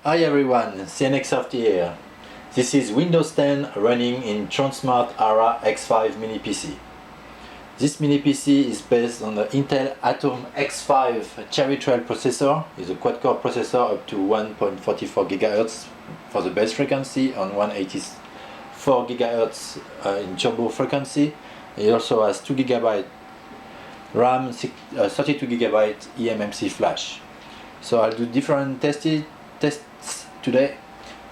Hi everyone, CNXsoft here. This is Windows 10 running in Tronsmart Ara X5 mini PC. This mini PC is based on the Intel Atom X5 Cherry Trail processor. It's a quad-core processor up to 1.44 GHz for the base frequency and 184 GHz in turbo frequency. It also has 2 GB RAM, 32 GB eMMC flash. So I'll do different tests today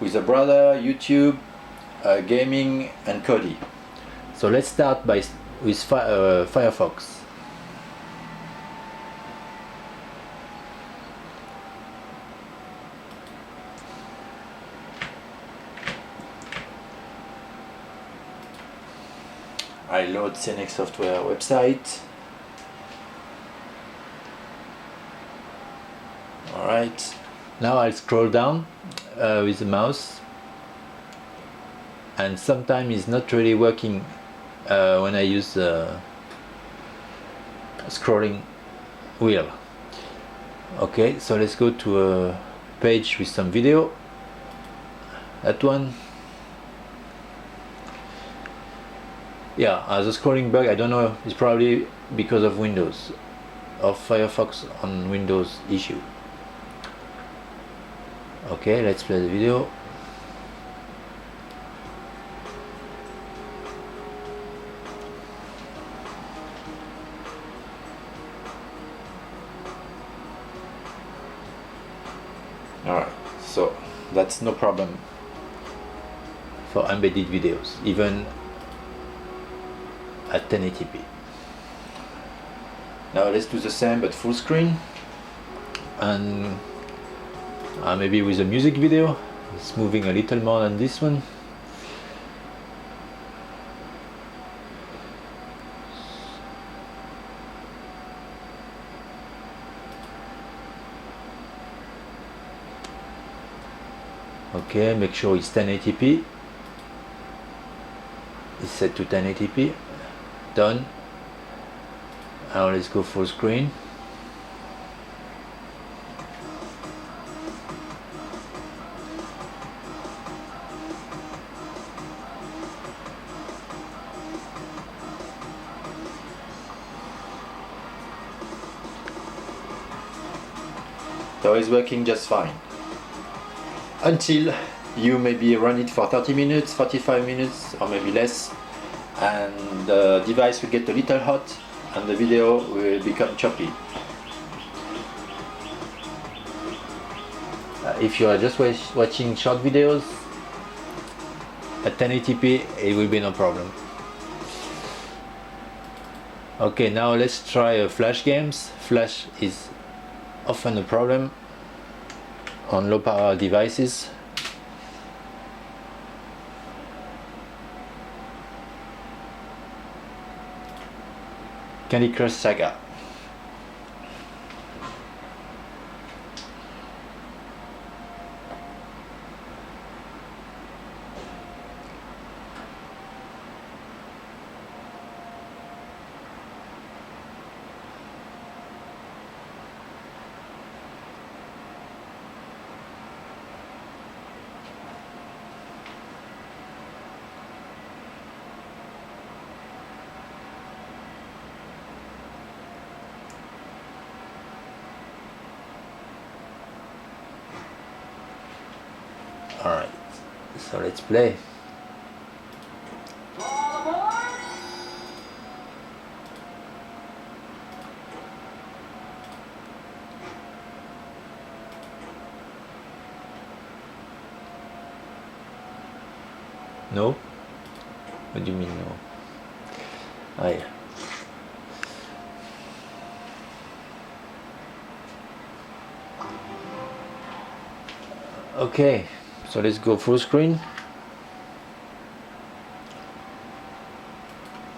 with a browser, YouTube, gaming and Kodi. So let's start with Firefox. I load CNX Software website. Alright, now I'll scroll down with the mouse, and sometimes it's not really working when I use the scrolling wheel. Okay, so let's go to a page with some video. That one. Yeah, as a scrolling bug, I don't know, it's probably because of Windows, of Firefox on Windows issue. Okay, let's play the video. Alright, so that's no problem for embedded videos, even at 1080p. Now let's do the same but full screen, and maybe with a music video. It's moving a little more than this one. Okay, make sure it's 1080p. It's set to 1080p. Done. Now let's go full screen. So it's working just fine. Until you maybe run it for 30 minutes, 45 minutes, or maybe less, and the device will get a little hot and the video will become choppy. If you are just watching short videos at 1080p, it will be no problem. Okay, now let's try Flash games. Flash is often a problem on low power devices. Candy Crush Saga. Alright, so let's play. No? What do you mean no? Ah, yeah. Okay, so let's go full screen.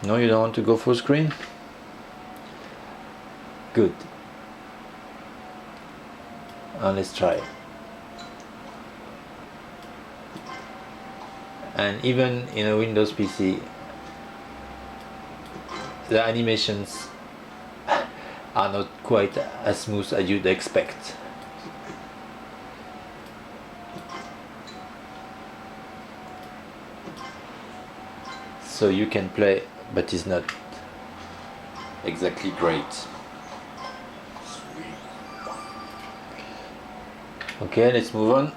No, you don't want to go full screen? Good. And let's try it. And even in a Windows PC, the animations are not quite as smooth as you'd expect. so you can play, but it's not exactly great. Okay, let's move on.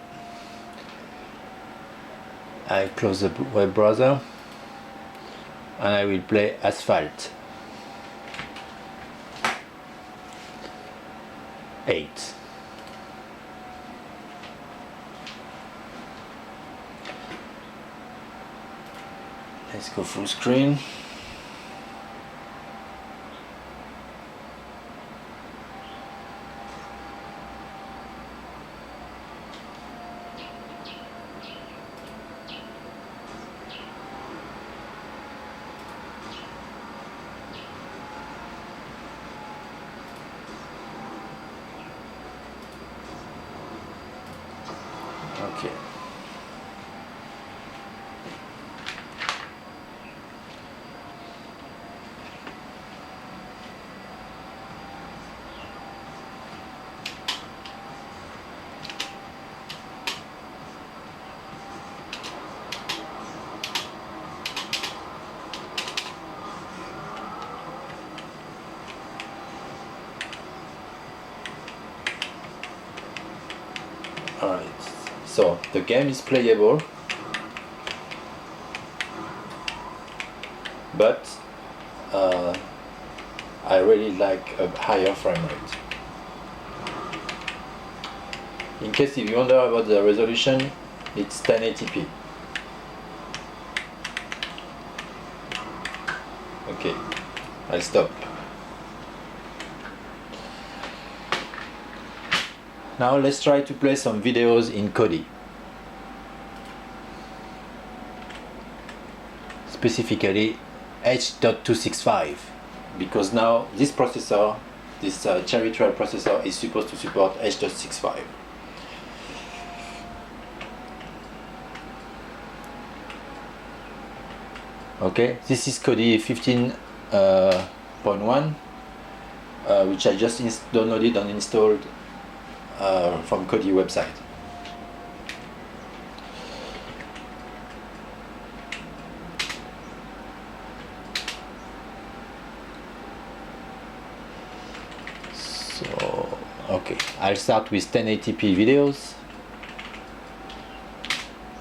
I close the web browser and I will play Asphalt 8. Let's go full screen. Okay. Alright, so the game is playable, but I really like a higher frame rate. In case if you wonder about the resolution, it's 1080p. Okay, I'll stop. Now let's try to play some videos in Kodi. Specifically H.265, because now this processor, this Cherry Trail processor, is supposed to support H.65. Okay, this is Kodi 15.1, which I just downloaded and installed from Kodi website. So, okay, I'll start with 1080p videos,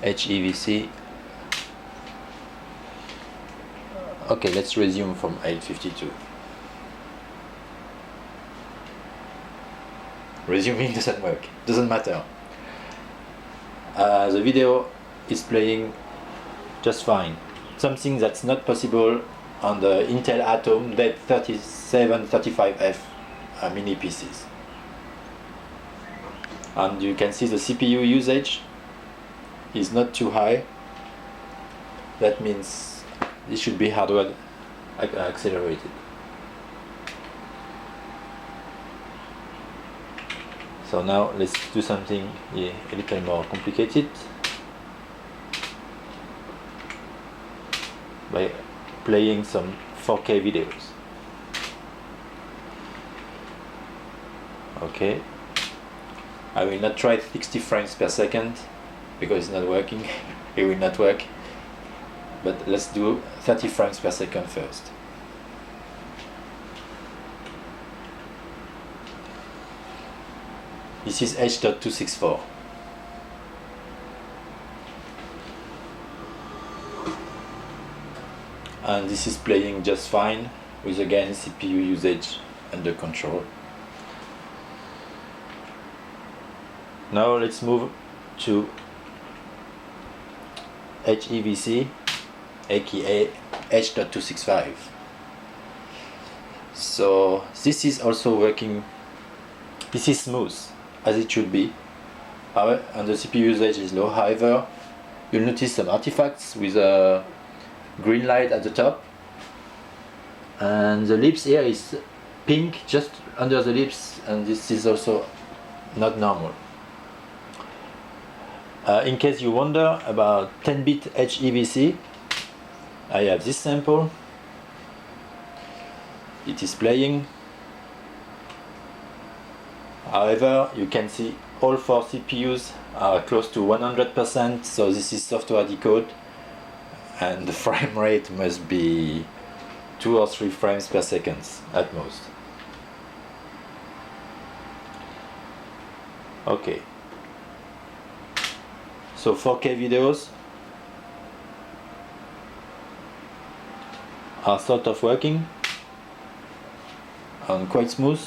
HEVC. Okay, let's resume from 852. Resuming doesn't work, doesn't matter. The video is playing just fine. Something that's not possible on the Intel Atom Z3735F mini PCs. And you can see the CPU usage is not too high. That means this should be hardware accelerated. So now let's do something a little more complicated by playing some 4K videos. Okay, I will not try 60 frames per second because it's not working. It will not work, but let's do 30 frames per second first. This is H.264. And this is playing just fine with again CPU usage under control. Now let's move to HEVC, aka H.265. So this is also working. This is smooth, as it should be, and the CPU usage is low. However, you'll notice some artifacts with a green light at the top, and the lips here is pink just under the lips, and this is also not normal. In case you wonder about 10-bit HEVC, I have this sample. It is playing. However, you can see all 4 CPUs are close to 100%, so this is software decode. and the frame rate must be 2 or 3 frames per second at most. Okay, so 4K videos are sort of working and quite smooth,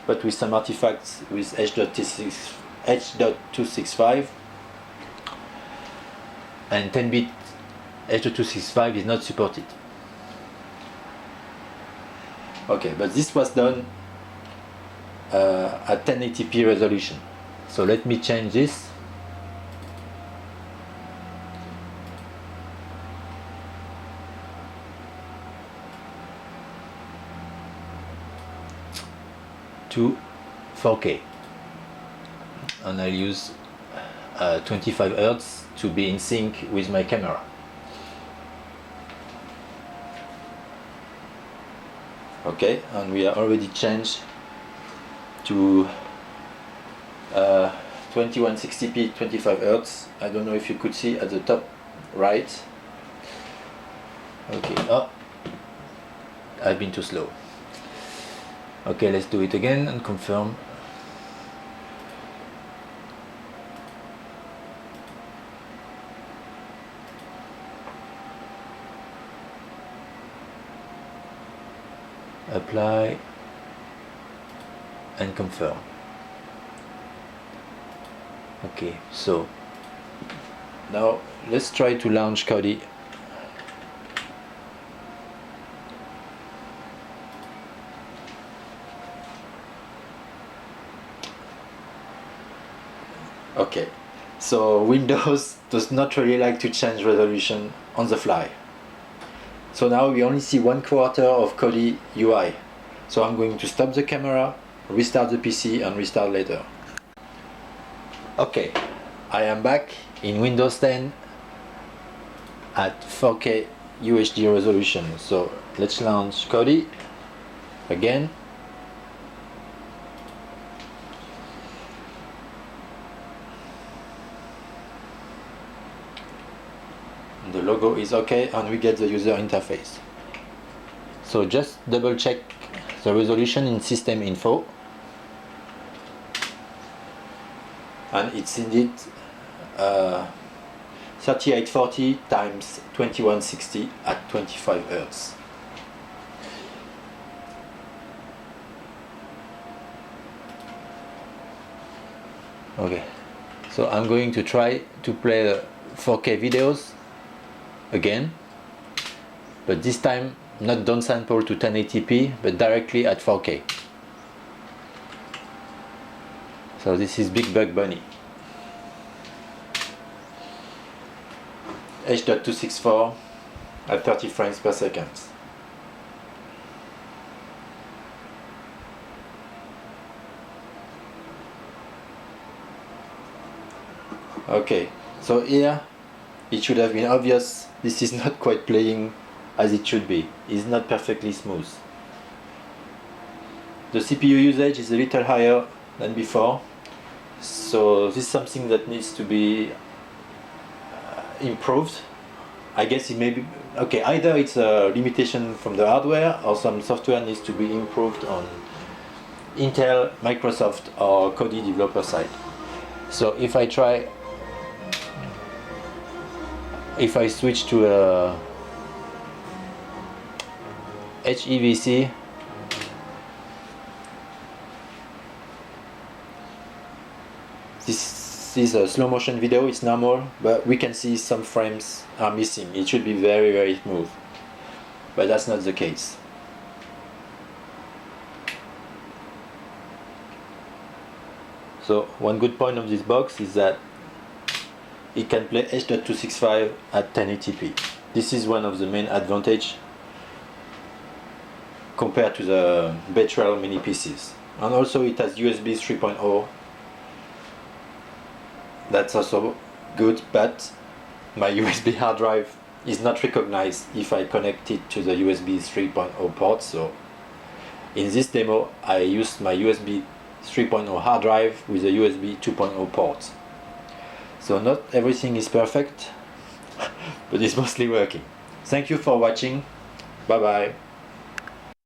but with some artifacts with H.265, and 10-bit H.265 is not supported. Okay, but this was done at 1080p resolution. So let me change this. To 4K, and I'll use 25 Hz to be in sync with my camera. Okay, and we are already changed to 2160p 25 Hz. I don't know if you could see at the top right. Okay, oh, I've been too slow. Okay, let's do it again and confirm. Apply and confirm. Okay, so now let's try to launch Kodi. Okay, so Windows does not really like to change resolution on the fly. So now we only see 1/4 of Kodi UI. So I'm going to stop the camera, restart the PC and restart later. Okay, I am back in Windows 10 at 4K UHD resolution. So let's launch Kodi again. The logo is okay and we get the user interface. So just double check the resolution in system info, and it's indeed 3840 times 2160 at 25 Hz. Okay, so I'm going to try to play 4K videos again, but this time not downsample to 1080p but directly at 4K. So this is Big Bug Bunny. H.264 at 30 frames per second. Okay, so here it should have been obvious this is not quite playing as it should be. It's not perfectly smooth. The CPU usage is a little higher than before, so this is something that needs to be improved. I guess it may be okay, either it's a limitation from the hardware or some software needs to be improved on Intel, Microsoft or Kodi developer side. So if I switch to a HEVC, this is a slow motion video, it's normal, but we can see some frames are missing. It should be very, very smooth, but that's not the case. So one good point of this box is that it can play H.265 at 1080p. This is one of the main advantages compared to the Betrayal mini PCs. And also it has USB 3.0. That's also good, but my USB hard drive is not recognized if I connect it to the USB 3.0 port. So in this demo I used my USB 3.0 hard drive with a USB 2.0 port. So not everything is perfect, but it's mostly working. Thank you for watching. Bye bye.